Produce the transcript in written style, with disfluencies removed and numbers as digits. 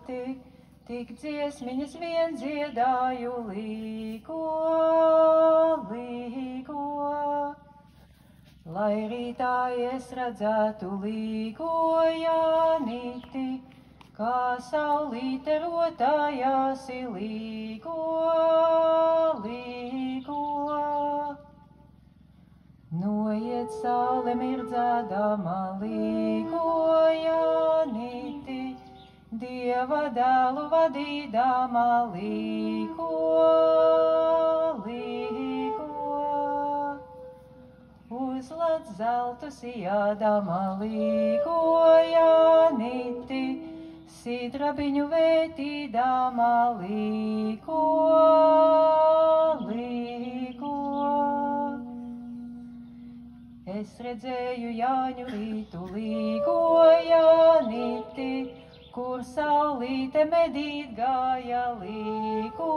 nakti, tik dziesmiņas vien dziedāju līgo, līgo. Lai rītā es redzētu līgo Jānīti, kā saulīte rotājās līgo, līgo. Noiet saule mirdzēdama līgo Jānīti, Dieva dēlu vadīdama līgo, līgo. Uzlec zeltu sijādama līgo Jānīti, sidrabiņu vētīdama līgo, līgo. Es redzēju Jāņu rītu līgo Jānīti, kur saulīte medīt gāja līgo.